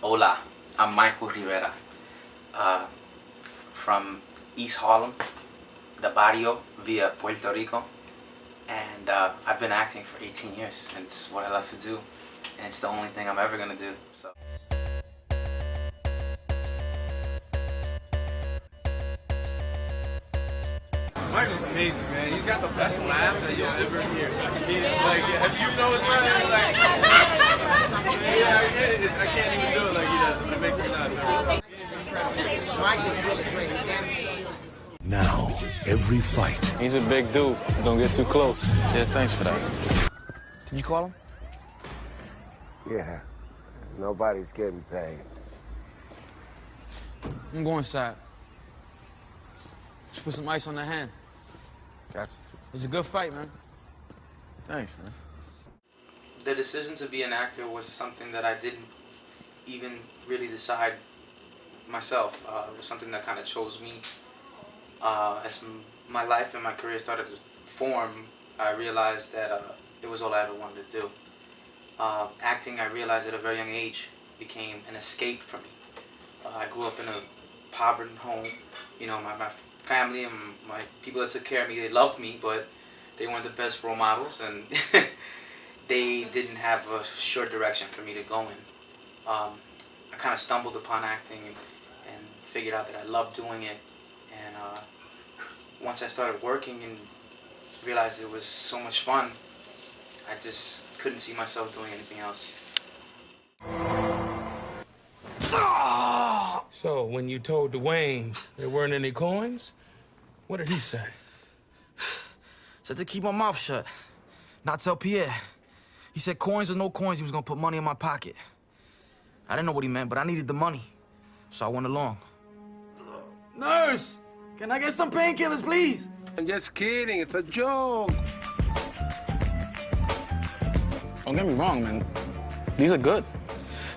Hola, I'm M-Rivera, from East Harlem, the barrio via Puerto Rico, and I've been acting for 18 years, and it's what I love to do, and it's the only thing I'm ever gonna do. So. Michael's amazing, man. He's got the best laugh that you'll ever hear. Have you noticed that? I can't even do it like he does. It makes me laugh. Michael's really great. Now, every fight. He's a big dude. Don't get too close. Yeah, thanks for that. Did you call him? Yeah. Nobody's getting paid. I'm going inside. Just put some ice on the hand. Gotcha. It's a good fight, man. Thanks, man. The decision to be an actor was something that I didn't even really decide myself. It was something that kind of chose me. As my life and my career started to form, I realized that it was all I ever wanted to do. Acting, I realized at a very young age, became an escape for me. I grew up in a poverty home. You know, my family and my people that took care of me, they loved me, but they weren't the best role models, and they didn't have a sure direction for me to go in. I kind of stumbled upon acting and figured out that I loved doing it. And once I started working and realized it was so much fun, I just couldn't see myself doing anything else. So, when you told Dwayne there weren't any coins, what did he say? Said to keep my mouth shut, not tell Pierre. He said coins or no coins, he was gonna put money in my pocket. I didn't know what he meant, but I needed the money, so I went along. Nurse, can I get some painkillers, please? I'm just kidding, it's a joke. Don't get me wrong, man. These are good,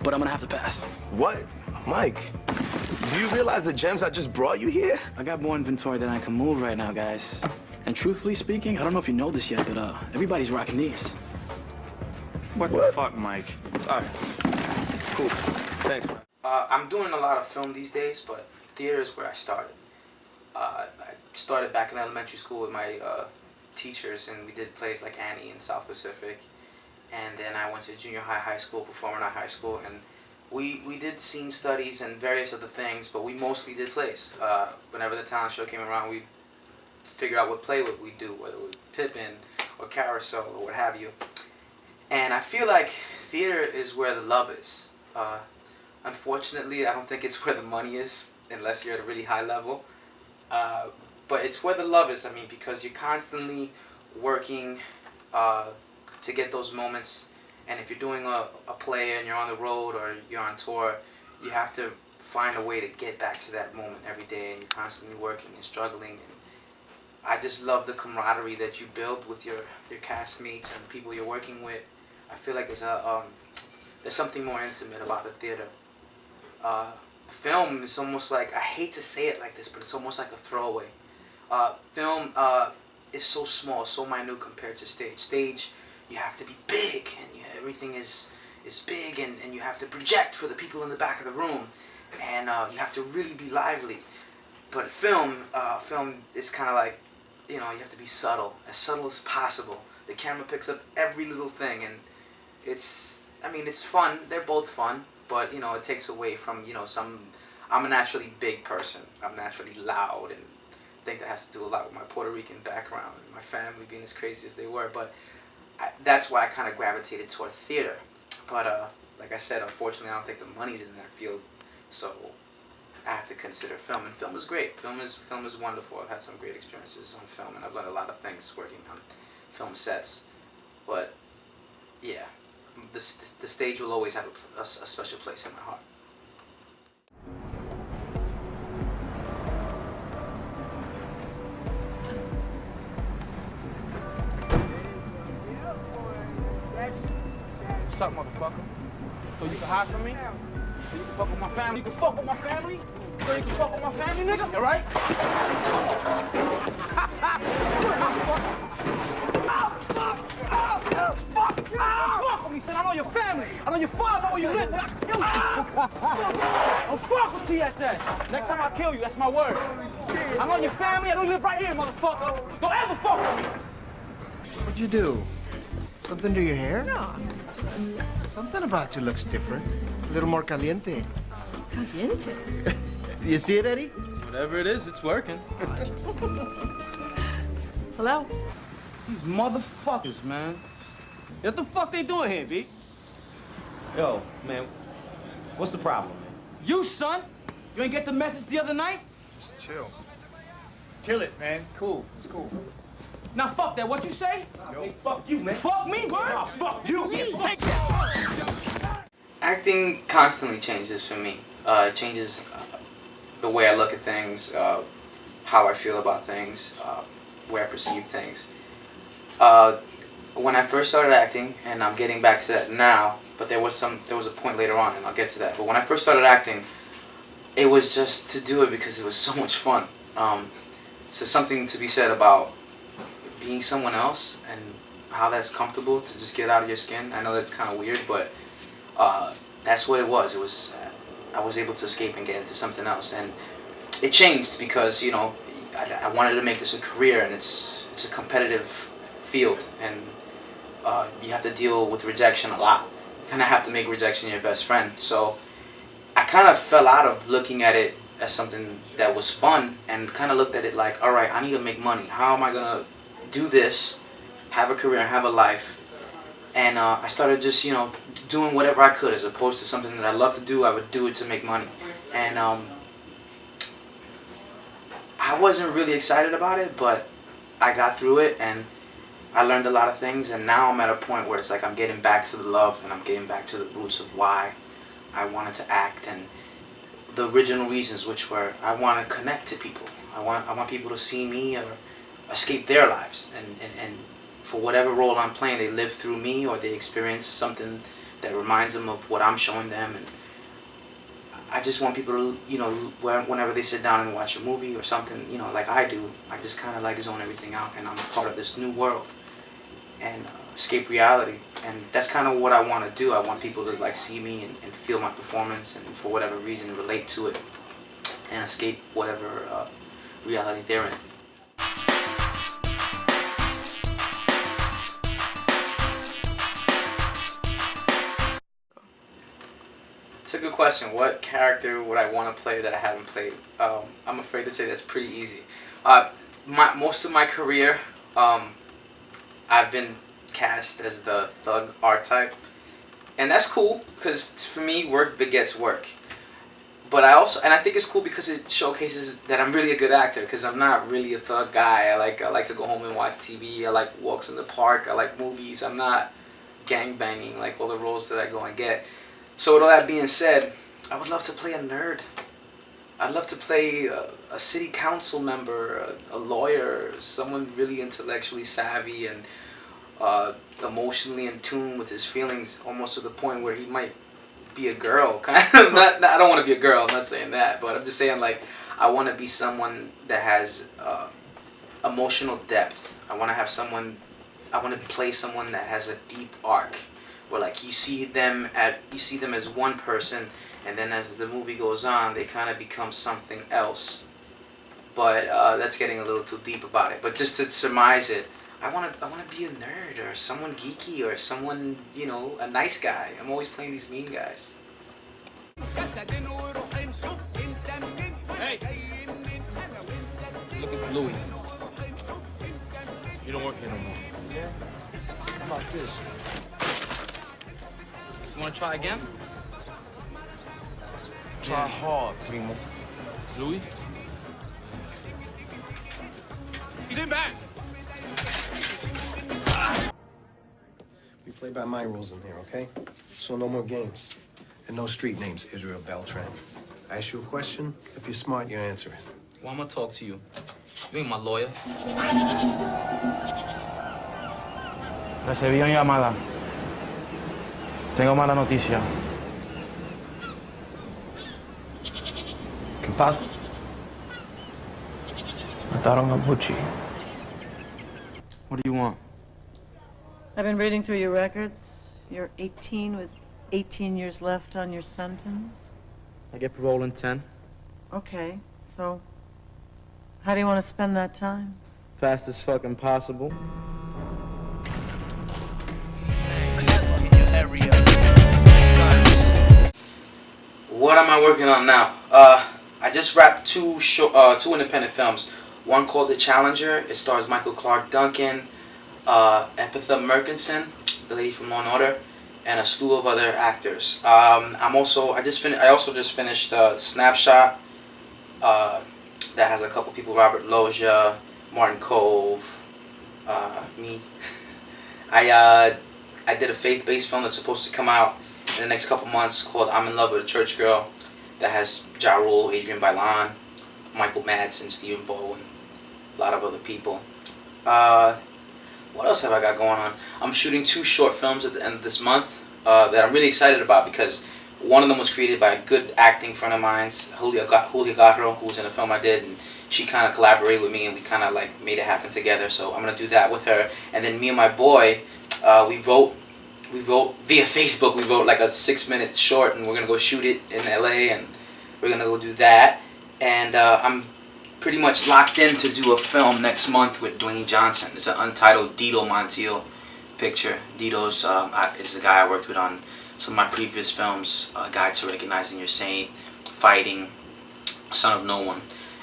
but I'm gonna have to pass. What? Mike, do you realize the gems I just brought you here? I got more inventory than I can move right now, guys. And truthfully speaking, I don't know if you know this yet, but everybody's rocking these. What the fuck, Mike? All right. Cool. Thanks, man. I'm doing a lot of film these days, but theater is where I started. I started back in elementary school with my teachers, and we did plays like Annie in South Pacific. And then I went to junior high school, performing at high school, and we did scene studies and various other things, but we mostly did plays. Whenever the talent show came around, we'd figure out what play we'd do, whether it was Pippin or Carousel or what have you. And I feel like theater is where the love is. Unfortunately, I don't think it's where the money is, unless you're at a really high level. But it's where the love is, I mean, because you're constantly working to get those moments. And if you're doing a play and you're on the road or you're on tour, you have to find a way to get back to that moment every day, and you're constantly working and struggling. And I just love the camaraderie that you build with your castmates and people you're working with. I feel like there's something more intimate about the theater. Film is almost like, I hate to say it like this, but it's almost like a throwaway. Film is so small, so minute compared to stage. Stage, you have to be big, and everything is big, and you have to project for the people in the back of the room, and you have to really be lively. But film is kind of like, you know, you have to be subtle as possible. The camera picks up every little thing, and I mean, it's fun. They're both fun, but, you know, it takes away from, you know, I'm a naturally big person. I'm naturally loud, and I think that has to do a lot with my Puerto Rican background and my family being as crazy as they were. But that's why I kind of gravitated toward theater. But like I said, unfortunately, I don't think the money's in that field, so I have to consider film. And film is great. Film is wonderful. I've had some great experiences on film, and I've learned a lot of things working on film sets. But yeah, the stage will always have a special place in my heart. What's up, motherfucker? So you can hide from me? So you can fuck with my family? You can fuck with my family? So you can fuck with my family, nigga? You right? Fuck with me, son. I know your family. family. I know your father, I know where you live, nigga. I kill you. Don't fuck with PSS. Next time I kill you, that's my word. I know your family, I know you live right here, motherfucker. Don't ever fuck with me. What'd you do? Something to your hair? No. Something about you looks different. A little more caliente. Caliente? You see it, Eddie? Whatever it is, it's working. Hello? These motherfuckers, man. What the fuck they doing here, B? Yo, man, what's the problem, man? You, son. You ain't get the message the other night? Just chill. Chill it, man. Cool. It's cool. Now, fuck that. What you say? Yo, fuck you, man. Fuck me, word? Nah, fuck you. Take that. Acting constantly changes for me. It changes the way I look at things, how I feel about things, where I perceive things. When I first started acting, and I'm getting back to that now, but there was a point later on, and I'll get to that. But when I first started acting, it was just to do it because it was so much fun. So something to be said about being someone else and how that's comfortable to just get out of your skin. I know that's kind of weird, but that's what it was. It was I was able to escape and get into something else, and it changed because I wanted to make this a career, and it's a competitive field, and you have to deal with rejection a lot. You kind of have to make rejection your best friend. So I kind of fell out of looking at it as something that was fun, and kind of looked at it like, all right, I need to make money. How am I gonna do this, have a career, and have a life? And I started just doing whatever I could, as opposed to something that I love to do. I would do it to make money, and I wasn't really excited about it, but I got through it, and I learned a lot of things, and now I'm at a point where it's like I'm getting back to the love, and I'm getting back to the roots of why I wanted to act, and the original reasons, which were I want to connect to people. I want people to see me or escape their lives, and for whatever role I'm playing, they live through me, or they experience something that reminds them of what I'm showing them. And I just want people to, whenever they sit down and watch a movie or something, like I do, I just kind of like zone everything out, and I'm a part of this new world and escape reality. And that's kind of what I want to do. I want people to see me and feel my performance, and for whatever reason relate to it and escape whatever reality they're in. It's a good question. What character would I want to play that I haven't played? I'm afraid to say that's pretty easy. Most of my career, I've been cast as the thug archetype, and that's cool because for me, work begets work. But I think it's cool because it showcases that I'm really a good actor, because I'm not really a thug guy. I like to go home and watch TV. I like walks in the park. I like movies. I'm not gang banging like all the roles that I go and get. So with all that being said, I would love to play a nerd. I'd love to play a city council member, a lawyer, someone really intellectually savvy and emotionally in tune with his feelings, almost to the point where he might be a girl. Kind of. I don't want to be a girl. I'm not saying that, but I'm just saying I want to be someone that has emotional depth. I want to play someone that has a deep arc, where you see them as one person, and then as the movie goes on, they kind of become something else. But that's getting a little too deep about it. But just to surmise it, I want to be a nerd or someone geeky or someone, a nice guy. I'm always playing these mean guys. Hey! Looking for Louis. You don't work here no more. Yeah? How about this? You want to try again? Try hard, primo. Louis? He's in back! We play by my rules in here, okay? So no more games. And no street names, Israel Beltran. I ask you a question. If you're smart, you answer it. Well, I'm gonna talk to you. You ain't my lawyer. Recibí una llamada. Tengo mala noticia. ¿Qué pasa? Mataron a Bucci. What do you want? I've been reading through your records. You're 18 with 18 years left on your sentence? I get parole in 10. Okay, so how do you want to spend that time? Fast as fucking possible. What am I working on now? I just wrapped two independent films. One called The Challenger. It stars Michael Clark Duncan, Epitha Merkinson, the lady from Law and Order, and a slew of other actors. I also just finished Snapshot. That has a couple people: Robert Loggia, Martin Cove, me. I did a faith-based film that's supposed to come out in the next couple months called I'm in Love with a Church Girl, that has Ja Rule, Adrian Bailan, Michael Madsen, Stephen Bowen, a lot of other people. What else have I got going on? I'm shooting 2 short films at the end of this month that I'm really excited about, because one of them was created by a good acting friend of mine, Julia Garro, who was in a film I did, and she kind of collaborated with me, and we kind of like made it happen together. So I'm gonna do that with her, and then me and my boy, we wrote via Facebook. We wrote like a 6-minute short, and we're gonna go shoot it in LA, and we're gonna go do that. And I'm pretty much locked in to do a film next month with Dwayne Johnson. It's an untitled Dito Montiel picture. Dito's is the guy I worked with on some of my previous films, Guide to Recognizing Your Saint, Fighting, Son of No One,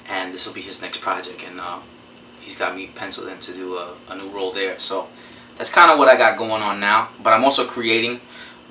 and this will be his next project, and he's got me penciled in to do a new role there. So that's kind of what I got going on now. But I'm also creating,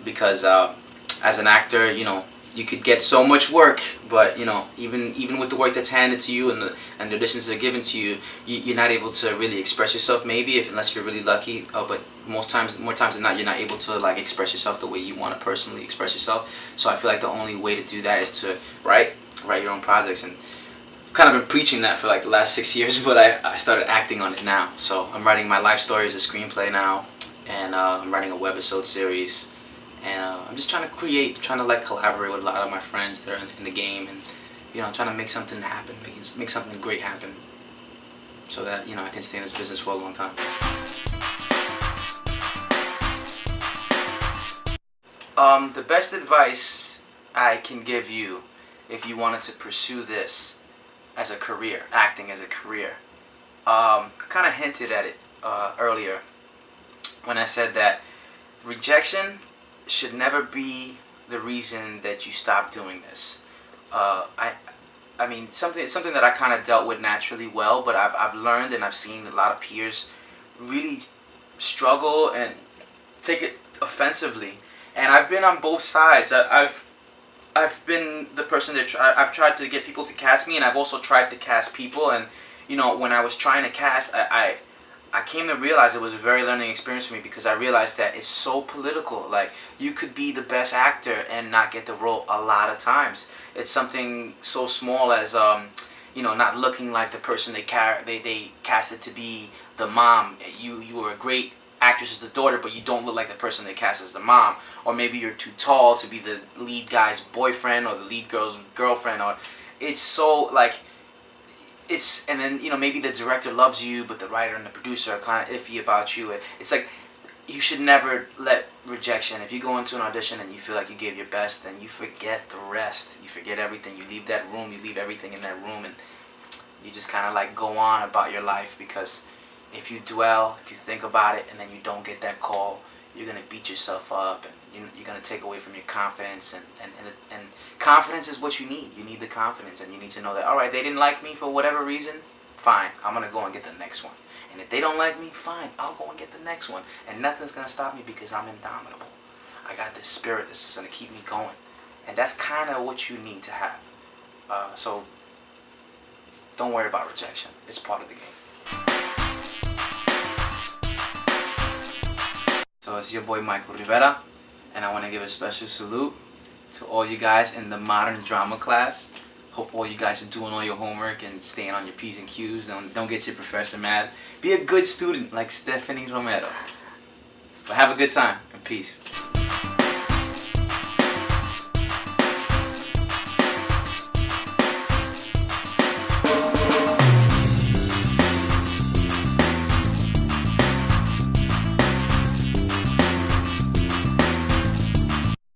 because as an actor, you know, you could get so much work, but you know, even with the work that's handed to you and the auditions that are given to you, you're not able to really express yourself. Maybe unless you're really lucky, but more times than not, you're not able to like express yourself the way you want to personally express yourself. So I feel like the only way to do that is to write your own projects, and I've kind of been preaching that for like the last 6 years, but I started acting on it now. So I'm writing my life story as a screenplay now, and I'm writing a webisode series. And I'm just trying to like collaborate with a lot of my friends that are in the game, and you know, trying to make something happen, make something great happen, so that you know I can stay in this business for a long time. The best advice I can give you, if you wanted to pursue this as a career, acting as a career, I kind of hinted at it earlier when I said that rejection should never be the reason that you stop doing this. I mean, something that I kind of dealt with naturally well, but I've learned, and I've seen a lot of peers really struggle and take it offensively. And I've been on both sides. I've been the person that I've tried to get people to cast me, and I've also tried to cast people. And you know, when I was trying to cast, I came to realize it was a very learning experience for me, because I realized that it's so political. Like, you could be the best actor and not get the role a lot of times. It's something so small as you know, not looking like the person they casted to be the mom. You were a great actress as the daughter, but you don't look like the person they cast as the mom. Or maybe you're too tall to be the lead guy's boyfriend or the lead girl's girlfriend. Or it's so like, and then, you know, maybe the director loves you, but the writer and the producer are kind of iffy about you. It's like, you should never let rejection, if you go into an audition and you feel like you gave your best, then you forget the rest. You forget everything. You leave that room, you leave everything in that room, and you just kind of like go on about your life. Because if you dwell, if you think about it, and then you don't get that call, you're going to beat yourself up, and you're going to take away from your confidence, and confidence is what you need. You need the confidence, and you need to know that, all right, they didn't like me for whatever reason, fine, I'm going to go and get the next one. And if they don't like me, fine, I'll go and get the next one. And nothing's going to stop me, because I'm indomitable. I got this spirit that's just going to keep me going. And that's kind of what you need to have. So don't worry about rejection. It's part of the game. So it's your boy Michael Rivera, and I want to give a special salute to all you guys in the modern drama class. Hope all you guys are doing all your homework and staying on your P's and Q's. Don't get your professor mad. Be a good student like Stephanie Romero. But have a good time, and peace.